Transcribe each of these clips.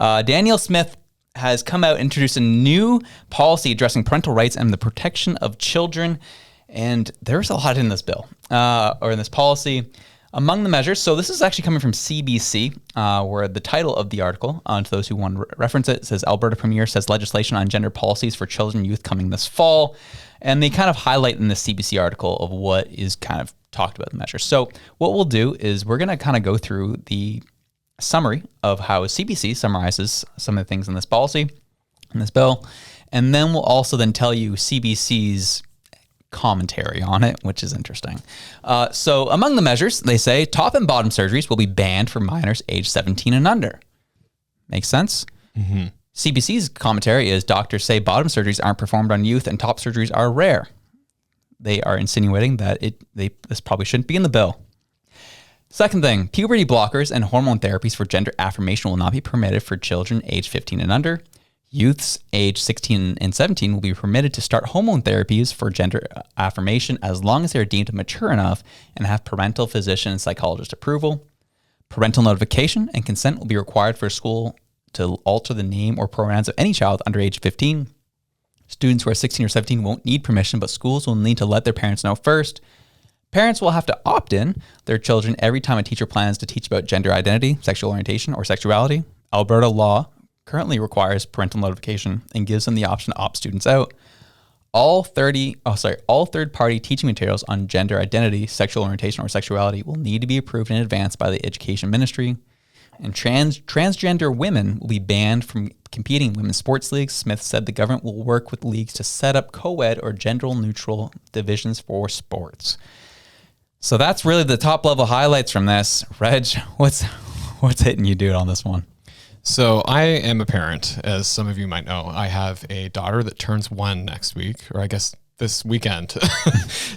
Danielle Smith has come out and introduced a new policy addressing parental rights and the protection of children. And there's a lot in this bill, or in this policy. Among the measures, so this is actually coming from CBC, where the title of the article, to those who want to reference it, says Alberta Premier says legislation on gender policies for children and youth coming this fall. And they kind of highlight in the CBC article of what is kind of talked about in the measures. So what we'll do is we're going to kind of go through the summary of how CBC summarizes some of the things in this policy, in this bill. And then we'll also then tell you CBC's commentary on it, which is interesting. So among the measures, they say top and bottom surgeries will be banned for minors age 17 and under. Makes sense? Mm-hmm. CBC's commentary is doctors say bottom surgeries aren't performed on youth and top surgeries are rare. They are insinuating that this probably shouldn't be in the bill. Second thing, puberty blockers and hormone therapies for gender affirmation will not be permitted for children age 15 and under. Youths age 16 and 17 will be permitted to start hormone therapies for gender affirmation as long as they are deemed mature enough and have parental, physician, and psychologist approval. Parental notification and consent will be required for a school to alter the name or pronouns of any child under age 15. Students who are 16 or 17 won't need permission, but schools will need to let their parents know first. Parents will have to opt in their children every time a teacher plans to teach about gender identity, sexual orientation, or sexuality. Alberta law currently requires parental notification and gives them the option to opt students out. All third-party teaching materials on gender identity, sexual orientation, or sexuality will need to be approved in advance by the Education Ministry. And transgender women will be banned from competing in women's sports leagues. Smith said the government will work with leagues to set up co-ed or gender-neutral divisions for sports. So that's really the top-level highlights from this. Reg, what's hitting you, dude, on this one? So I am a parent, as some of you might know. I have a daughter that turns 1 next week, or I guess this weekend.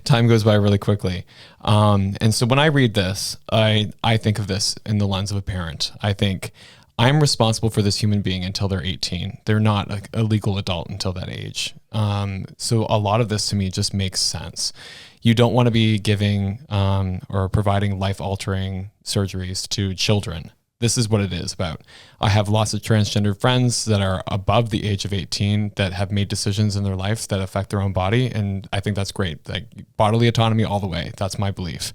Time goes by really quickly. And so when I read this, I think of this in the lens of a parent. I think I'm responsible for this human being until they're 18. They're not a legal adult until that age. So a lot of this to me just makes sense. You don't want to be giving or providing life-altering surgeries to children. This is what it is about. I have lots of transgender friends that are above the age of 18 that have made decisions in their life that affect their own body. And I think that's great. Like bodily autonomy all the way. That's my belief.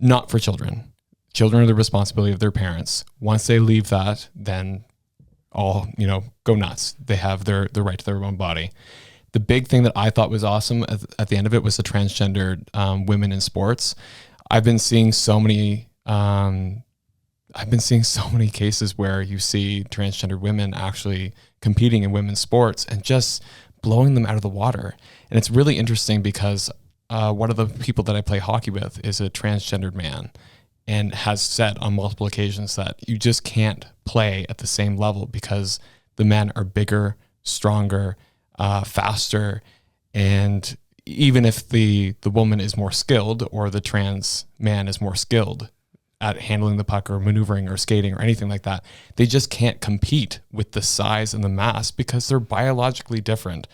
Not for children. Children are the responsibility of their parents. Once they leave that, then all, go nuts. They have their right to their own body. The big thing that I thought was awesome at the end of it was the transgendered women in sports. I've been seeing so many cases where you see transgender women actually competing in women's sports and just blowing them out of the water. And it's really interesting because one of the people that I play hockey with is a transgendered man and has said on multiple occasions that you just can't play at the same level because the men are bigger, stronger, faster. And even if the woman is more skilled or the trans man is more skilled at handling the puck or maneuvering or skating or anything like that, they just can't compete with the size and the mass because they're biologically different.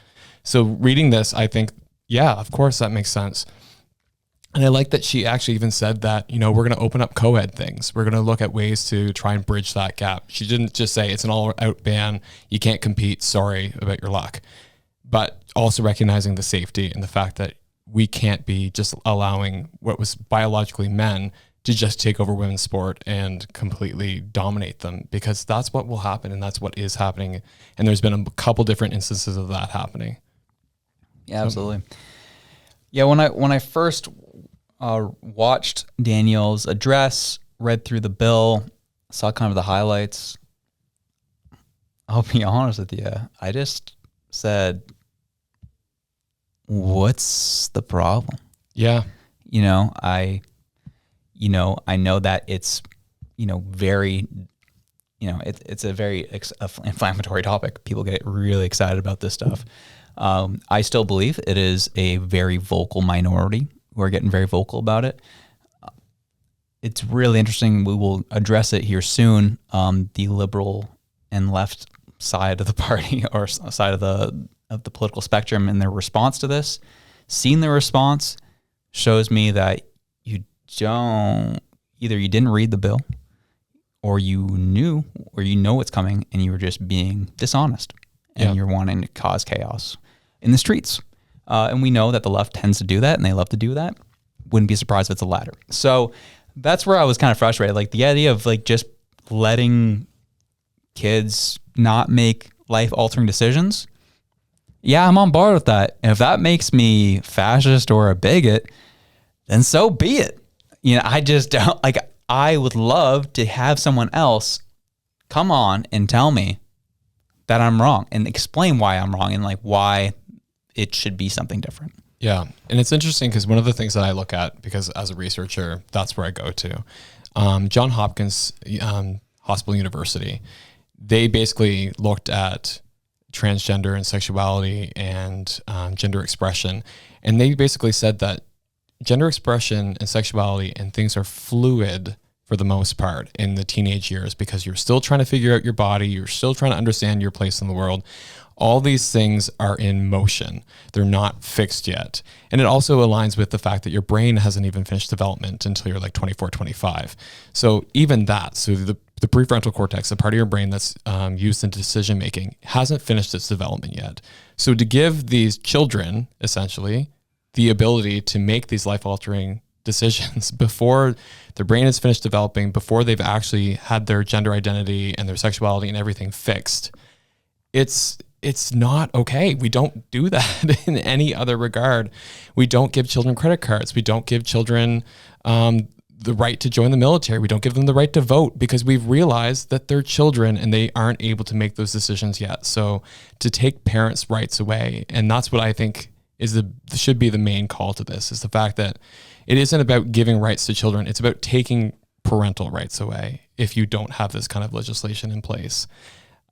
So reading this, I think, yeah, of course that makes sense. And I like that she actually even said that, we're going to open up co-ed things. We're going to look at ways to try and bridge that gap. She didn't just say it's an all-out ban. You can't compete. Sorry about your luck. But also recognizing the safety and the fact that we can't be just allowing what was biologically men to just take over women's sport and completely dominate them, because that's what will happen and that's what is happening. And there's been a couple different instances of that happening. Yeah, absolutely. Yeah, when I first watched Danielle's address, read through the bill, saw kind of the highlights, I'll be honest with you, I just said, what's the problem? Yeah. I know that it's, very, it's a very inflammatory topic. People get really excited about this stuff. I still believe it is a very vocal minority who are getting very vocal about it. It's really interesting. We will address it here soon. The liberal and left side of the party or side of the political spectrum and their response to this. Seeing the response shows me that you didn't read the bill, or you knew, or you know what's coming, and you were just being dishonest, and you're wanting to cause chaos in the streets. And we know that the left tends to do that, and they love to do that. Wouldn't be surprised if it's the latter. So that's where I was kind of frustrated. Like the idea of like just letting kids not make life-altering decisions. Yeah, I'm on board with that. And if that makes me fascist or a bigot, then so be it. You know, I just don't like. I would love to have someone else come on and tell me that I'm wrong and explain why I'm wrong and like why it should be something different. Yeah. And it's interesting because one of the things that I look at, because as a researcher, that's where I go to. John Hopkins Hospital University, they basically looked at transgender and sexuality and gender expression. And they basically said that gender expression and sexuality and things are fluid for the most part in the teenage years because you're still trying to figure out your body. You're still trying to understand your place in the world. All these things are in motion. They're not fixed yet. And it also aligns with the fact that your brain hasn't even finished development until you're like 24, 25. So even that, so the prefrontal cortex, the part of your brain that's used in decision-making, hasn't finished its development yet. So to give these children, essentially, the ability to make these life-altering decisions before their brain is finished developing, before they've actually had their gender identity and their sexuality and everything fixed, it's not okay. We don't do that in any other regard. We don't give children credit cards. We don't give children the right to join the military. We don't give them the right to vote because we've realized that they're children and they aren't able to make those decisions yet. So to take parents' rights away, and that's what I think should be the main call to this, is the fact that it isn't about giving rights to children. It's about taking parental rights away if you don't have this kind of legislation in place.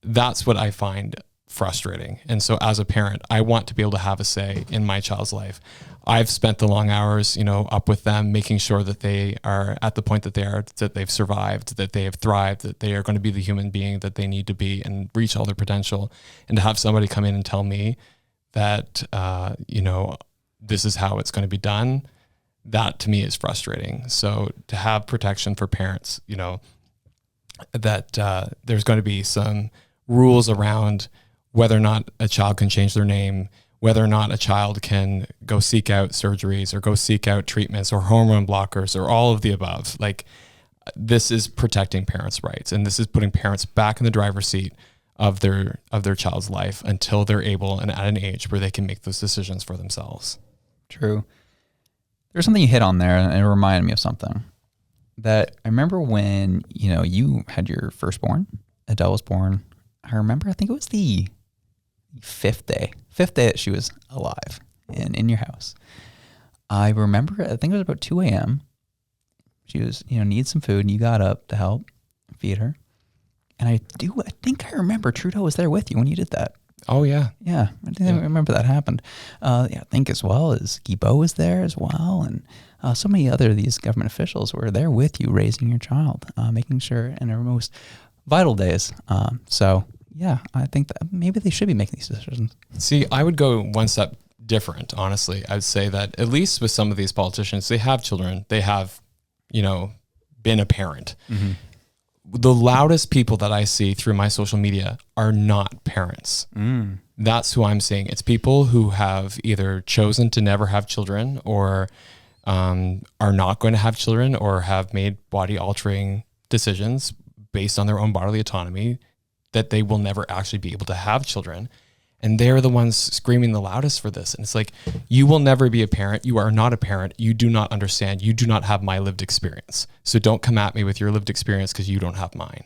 That's what I find frustrating. And so as a parent, I want to be able to have a say in my child's life. I've spent the long hours, up with them, making sure that they are at the point that they are, that they've survived, that they have thrived, that they are going to be the human being that they need to be and reach all their potential. And to have somebody come in and tell me that, this is how it's going to be done, that to me is frustrating. So to have protection for parents, that there's going to be some rules around whether or not a child can change their name, whether or not a child can go seek out surgeries or go seek out treatments or hormone blockers or all of the above. Like, this is protecting parents' rights, and this is putting parents back in the driver's seat of their child's life until they're able and at an age where they can make those decisions for themselves. True. There's something you hit on there, and it reminded me of something that I remember when, you had your firstborn, Adele was born. I remember, I think it was the fifth day that she was alive in your house. I remember, I think it was about 2 a.m. She was, needed some food, and you got up to help feed her. And I think I remember Trudeau was there with you when you did that. Oh, yeah. Yeah, I remember that happened. I think as well as Guibault was there as well. And so many other of these government officials were there with you raising your child, making sure in her most vital days. So, yeah, I think that maybe they should be making these decisions. See, I would go one step different, honestly. I would say that at least with some of these politicians, they have children. They have, been a parent. Mm-hmm. The loudest people that I see through my social media are not parents. That's who I'm seeing. It's people who have either chosen to never have children or are not going to have children or have made body altering decisions based on their own bodily autonomy that they will never actually be able to have children. And they're the ones screaming the loudest for this. And it's like, you will never be a parent. You are not a parent. You do not understand. You do not have my lived experience. So don't come at me with your lived experience because you don't have mine.